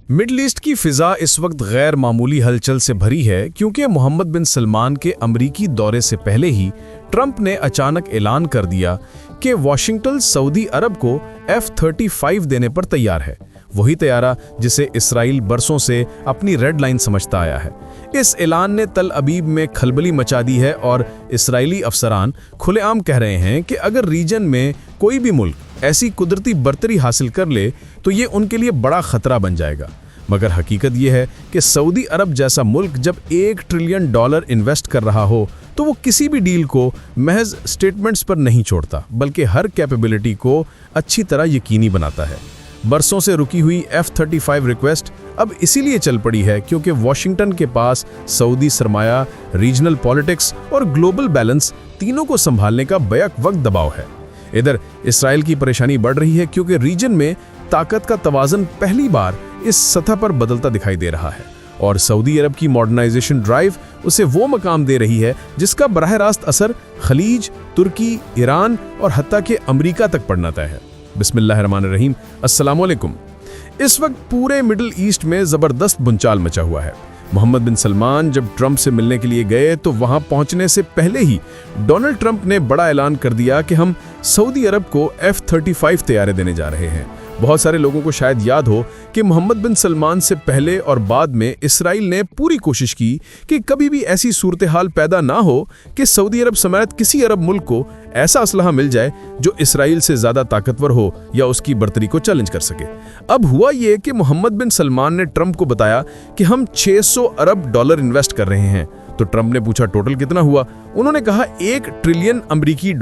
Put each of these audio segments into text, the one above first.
Middle east की फिजा इस वक्त गैर मामूली हलचल से भरी है क्योंकि मोहम्मद बिन सलमान के अमरीकी दौरे से पहले ही ट्रंप ने अचानक ऐलान कर दिया कि वाशिंगटन सऊदी अरब को F-35 देने पर तैयार है। वही तैयारा जिसे इसराइल बरसों से अपनी रेड लाइन समझता आया है। इस ऐलान ने तल अबीब में खलबली मचा दी है और इसराइली अफसरान खुलेआम कह रहे हैं कि अगर रीजन में कोई भी मुल्क ऐसी कुदरती बर्तरी हासिल कर ले तो ये उनके लिए बड़ा खतरा बन जाएगा। मगर हकीकत ये है कि सऊदी अरब जैसा मुल्क जब $1 ट्रिलियन इन्वेस्ट कर रहा हो तो वो किसी भी डील को महज स्टेटमेंट्स पर नहीं छोड़ता, बल्कि हर कैपेबिलिटी को अच्छी तरह यकीनी बनाता है। बरसों से रुकी हुई F-35 रिक्वेस्ट अब इसीलिए चल पड़ी है क्योंकि वॉशिंगटन के पास सऊदी सरमाया, रीजनल पॉलिटिक्स और ग्लोबल बैलेंस तीनों को संभालने का बैक वक्त दबाव है। इधर इसराइल की परेशानी बढ़ रही है क्योंकि रीजन में ताकत का तवाज़न पहली बार इस सतह पर बदलता दिखाई दे रहा है और सऊदी अरब की मॉडर्नाइजेशन ड्राइव उसे वो मकाम दे रही है जिसका बराह रास्त असर खलीज, तुर्की, ईरान और हत्ता के अमेरिका तक पड़ना तय है। बिस्मिल्लाहिर्रहमानिर्रहीम, अस्सलाम वालेकुम। इस वक्त पूरे मिडिल ईस्ट में ज़बरदस्त बुनचाल मचा हुआ है। मोहम्मद बिन सलमान जब ट्रंप से मिलने के लिए गए तो वहां पहुंचने से पहले ही डोनाल्ड ट्रंप ने बड़ा ऐलान कर दिया कि हम सऊदी अरब को F-35 तैयारे देने जा रहे हैं। बहुत सारे लोगों को शायद याद हो कि मोहम्मद बिन सलमान से पहले और बाद में इसराइल ने पूरी कोशिश की कि कभी भी ऐसी सूरत हाल पैदा ना हो कि सऊदी अरब समेत किसी अरब मुल्क को ऐसा असलहा मिल जाए जो इसराइल से ज़्यादा ताकतवर हो या उसकी बर्तरी को चैलेंज कर सके। अब हुआ ये कि मोहम्मद बिन सलमान ने ट्रंप को बताया कि हम $600 अरब इन्वेस्ट कर रहे हैं। तो ट्रंप ने पूछा टोटल कितना हुआ। उन्होंने कहा $1 ट्रिलियन अमेरिकी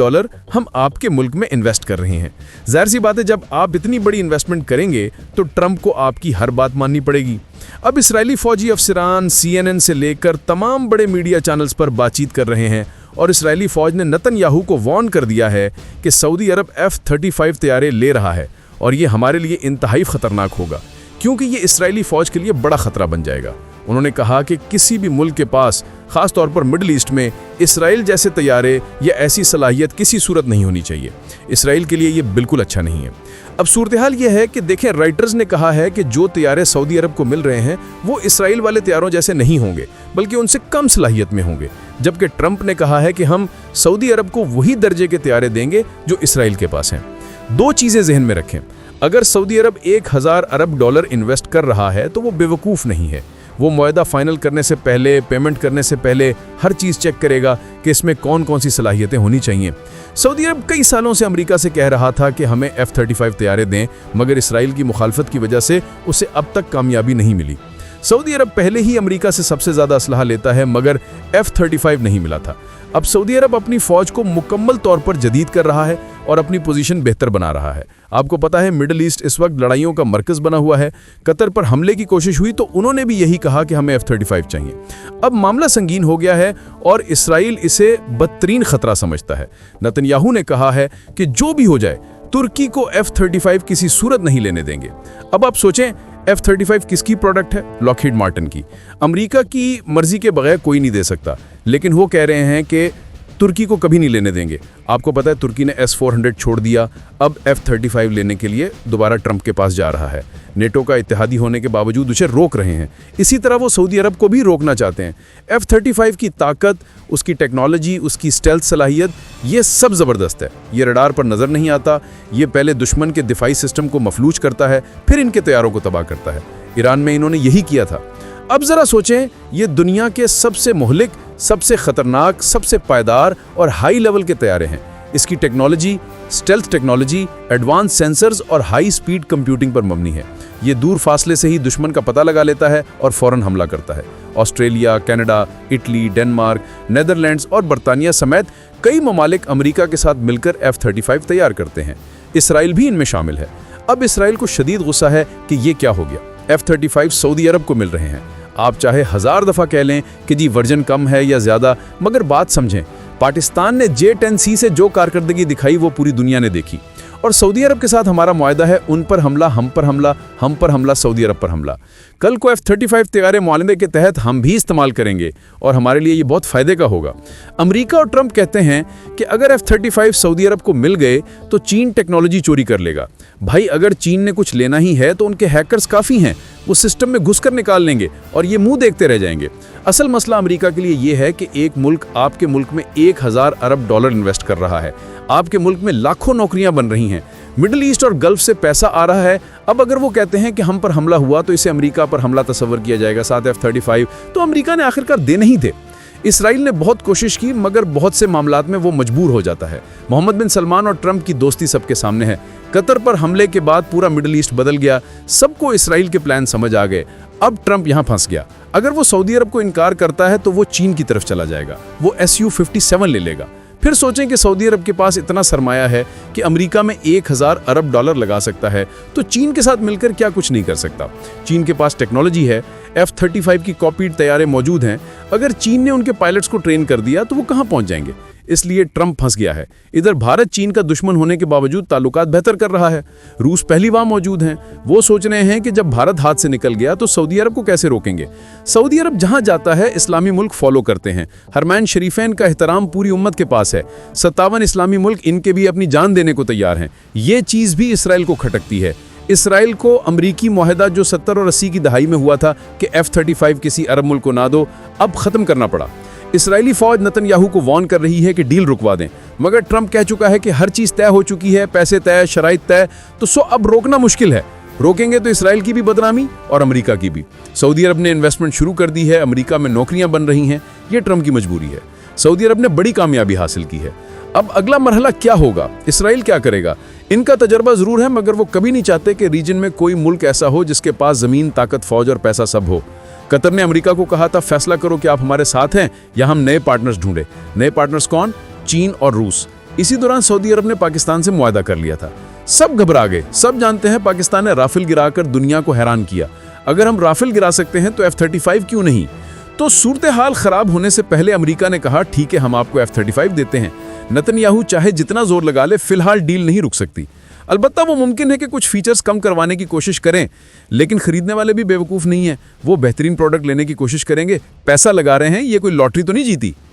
हम आपके मुल्क में इन्वेस्ट कर रहे हैं। जाहिर सी बात है, जब आप इतनी बड़ी इन्वेस्टमेंट करेंगे तो ट्रंप को आपकी हर बात माननी पड़ेगी। अब इसराइली फौजी अफसरान CNN से लेकर तमाम बड़े मीडिया चैनल्स पर बातचीत कर रहे हैं और इसराइली फौज ने नेतन्याहू को वार्न कर दिया है कि सऊदी अरब F-35 तैयारे ले रहा है और ये हमारे लिए इंतहाई खतरनाक होगा क्योंकि ये इसराइली फौज के लिए बड़ा खतरा बन जाएगा। उन्होंने कहा कि किसी भी मुल्क के पास, खास तौर पर मिडिल ईस्ट में, इसराइल जैसे तैयारे या ऐसी सलाहियत किसी सूरत नहीं होनी चाहिए। इसराइल के लिए ये बिल्कुल अच्छा नहीं है। अब सूरत हाल ये है कि देखें, राइटर्स ने कहा है कि जो तैयारे सऊदी अरब को मिल रहे हैं वो इसराइल वाले तैयारों जैसे नहीं होंगे, बल्कि उनसे कम सलाहियत में होंगे, जबकि ट्रंप ने कहा है कि हम सऊदी अरब को वही दर्जे के तैयारे देंगे जो इसराइल के पास हैं। दो चीज़ें जहन में रखें, अगर सऊदी अरब $1000 अरब इन्वेस्ट कर रहा है तो वो बेवकूफ़ नहीं है। वो मुआहदा फाइनल करने से पहले, पेमेंट करने से पहले हर चीज़ चेक करेगा कि इसमें कौन कौन सी सलाहियतें होनी चाहिए। सऊदी अरब कई सालों से अमेरिका से कह रहा था कि हमें F-35 तैयारे दें, मगर इसराइल की मुखालफत की वजह से उसे अब तक कामयाबी नहीं मिली। सऊदी अरब पहले ही अमेरिका से सबसे ज़्यादा असलहा लेता है, मगर F-35 नहीं मिला था। अब सऊदी अरब अपनी फ़ौज को मुकम्मल तौर पर जदीद कर रहा है और अपनी पोजीशन बेहतर बना रहा है। आपको पता है, मिडिल ईस्ट इस वक्त लड़ाइयों का मरकज़ बना हुआ है। कतर पर हमले की कोशिश हुई तो उन्होंने भी यही कहा कि हमें F-35 चाहिए। अब मामला संगीन हो गया है और इसराइल इसे बदतरीन खतरा समझता है। नेतन्याहू ने कहा है कि जो भी हो जाए, तुर्की को F-35 किसी सूरत नहीं लेने देंगे। अब आप सोचें, F-35 किसकी प्रोडक्ट है? लॉकहीड मार्टिन की। अमेरिका की मर्जी के बगैर कोई नहीं दे सकता, लेकिन वो कह रहे हैं कि तुर्की को कभी नहीं लेने देंगे। आपको पता है, तुर्की ने S-400 छोड़ दिया, अब F-35 लेने के लिए दोबारा ट्रंप के पास जा रहा है। नेटो का इत्तेहादी होने के बावजूद उसे रोक रहे हैं। इसी तरह वो सऊदी अरब को भी रोकना चाहते हैं। F-35 की ताकत, उसकी टेक्नोलॉजी, उसकी स्टेल्थ सलाहियत, ये सब ज़बरदस्त है। ये रडार पर नज़र नहीं आता। ये पहले दुश्मन के दिफाई सिस्टम को मफलूज करता है, फिर इनके तैयारों को तबाह करता है। ईरान में इन्होंने यही किया था। अब ज़रा सोचें, ये दुनिया के सबसे मुहलिक, सबसे ख़तरनाक, सबसे पायदार और हाई लेवल के तैयारे हैं। इसकी technology, stealth technology, advance sensors और हाई स्पीड कंप्यूटिंग पर मबनी है। ये दूर फासले से ही दुश्मन का पता लगा लेता है और फ़ौरन हमला करता है। Australia, Canada, Italy, Denmark, Netherlands और बरतानिया समेत कई ममालिक अमेरिका के साथ मिलकर F-35 तैयार करते हैं। इसराइल भी इनमें शामिल है। अब इसराइल को शदीद गुस्सा है कि ये क्या हो गया। F-35 सऊदी अरब को मिल रहे हैं। आप चाहे 1000 दफ़ा कह लें कि जी वर्जन कम है या ज़्यादा, मगर बात समझें, पाकिस्तान ने J-10C से जो कारकर्दगी दिखाई वो पूरी दुनिया ने देखी। और सऊदी अरब के साथ हमारा मुआहदा है, उन पर हमला, हम पर हमला, हम पर हमला, सऊदी अरब पर हमला। कल को F-35 तैयारे मुआहदे के तहत हम भी इस्तेमाल करेंगे और हमारे लिए ये बहुत फ़ायदे का होगा। अमेरिका और ट्रंप कहते हैं कि अगर F-35 सऊदी अरब को मिल गए तो चीन टेक्नोलॉजी चोरी कर लेगा। भाई, अगर चीन ने कुछ लेना ही है तो उनके हैकर्स काफ़ी हैं, वो सिस्टम में घुसकर निकाल लेंगे और ये मुंह देखते रह जाएंगे। असल मसला अमेरिका के लिए ये है कि एक मुल्क आपके मुल्क में 1000 अरब डॉलर इन्वेस्ट कर रहा है, आपके मुल्क में लाखों नौकरियां बन रही हैं, मिडिल ईस्ट और गल्फ से पैसा आ रहा है। अब अगर वो कहते हैं कि हम पर हमला हुआ तो इसे अमेरिका पर हमला तस्वर किया जाएगा, साथ F-35, तो अमेरिका ने आखिरकार दे नहीं थे। इसराइल ने बहुत कोशिश की मगर बहुत से मामलात में वो मजबूर हो जाता है। मोहम्मद बिन सलमान और ट्रंप की दोस्ती सबके सामने है। कतर पर हमले के बाद पूरा मिडिल ईस्ट बदल गया, सबको इसराइल के प्लान समझ आ गए। अब ट्रंप यहाँ फंस गया। अगर वो सऊदी अरब को इनकार करता है तो वो चीन की तरफ चला जाएगा, वो Su-57 ले लेगा। फिर सोचें कि सऊदी अरब के पास इतना सरमाया है कि अमेरिका में 1000 अरब डॉलर लगा सकता है, तो चीन के साथ मिलकर क्या कुछ नहीं कर सकता। चीन के पास टेक्नोलॉजी है, F-35 की कॉपीड तैयारे मौजूद हैं। अगर चीन ने उनके पायलट्स को ट्रेन कर दिया तो वो कहाँ पहुंच जाएंगे। इसलिए ट्रंप फंस गया है। इधर भारत चीन का दुश्मन होने के बावजूद ताल्लुकात बेहतर कर रहा है। रूस पहली वहां मौजूद हैं। वो सोच रहे हैं कि जब भारत हाथ से निकल गया तो सऊदी अरब को कैसे रोकेंगे। सऊदी अरब जहां जाता है इस्लामी मुल्क फॉलो करते हैं। हरमैन शरीफैन का एहतराम पूरी उम्मत के पास है। 57 इस्लामी मुल्क इनके भी अपनी जान देने को तैयार हैं। ये चीज़ भी इसराइल को खटकती है। इसराइल को अमरीकी मुआहदा जो 70 और 80 की दहाई में हुआ था कि F-35 किसी अरब मुल्क को ना दो, अब ख़त्म करना पड़ा। इसराइली फौज नेतन्याहू को वार्न कर रही है कि डील रुकवा दें, मगर ट्रंप कह चुका है कि हर चीज़ तय हो चुकी है, पैसे तय, शराइत तय, तो अब रोकना मुश्किल है। रोकेंगे तो इसराइल की भी बदनामी और अमेरिका की भी। सऊदी अरब ने इन्वेस्टमेंट शुरू कर दी है, अमेरिका में नौकरियां बन रही हैं, ये ट्रंप की मजबूरी है। सऊदी अरब ने बड़ी कामयाबी हासिल की है। अब अगला मरहला क्या होगा, इसराइल क्या करेगा? इनका तजर्बा ज़रूर है मगर वो कभी नहीं चाहते कि रीजन में कोई मुल्क ऐसा हो जिसके पास ज़मीन, ताकत, फौज और पैसा सब हो। कतर ने अमेरिका को कहा था फैसला करो कि आप हमारे साथ हैं या हम नए पार्टनर्स ढूंढे। नए पार्टनर्स कौन? चीन और रूस। इसी दौरान सऊदी अरब ने पाकिस्तान से मुआहदा कर लिया था। सब घबरा गए। सब जानते हैं पाकिस्तान ने राफेल गिराकर दुनिया को हैरान किया। अगर हम राफेल गिरा सकते हैं तो F-35 क्यों नहीं? तो सूरत हाल खराब होने से पहले अमेरिका ने कहा ठीक है, हम आपको F-35 देते हैं। नेतन्याहू चाहे जितना जोर लगा ले, फिलहाल डील नहीं रुक सकती। अलबत्ता वो मुमकिन है कि कुछ फीचर्स कम करवाने की कोशिश करें, लेकिन खरीदने वाले भी बेवकूफ़ नहीं हैं। वो बेहतरीन प्रोडक्ट लेने की कोशिश करेंगे। पैसा लगा रहे हैं, ये कोई लॉटरी तो नहीं जीती।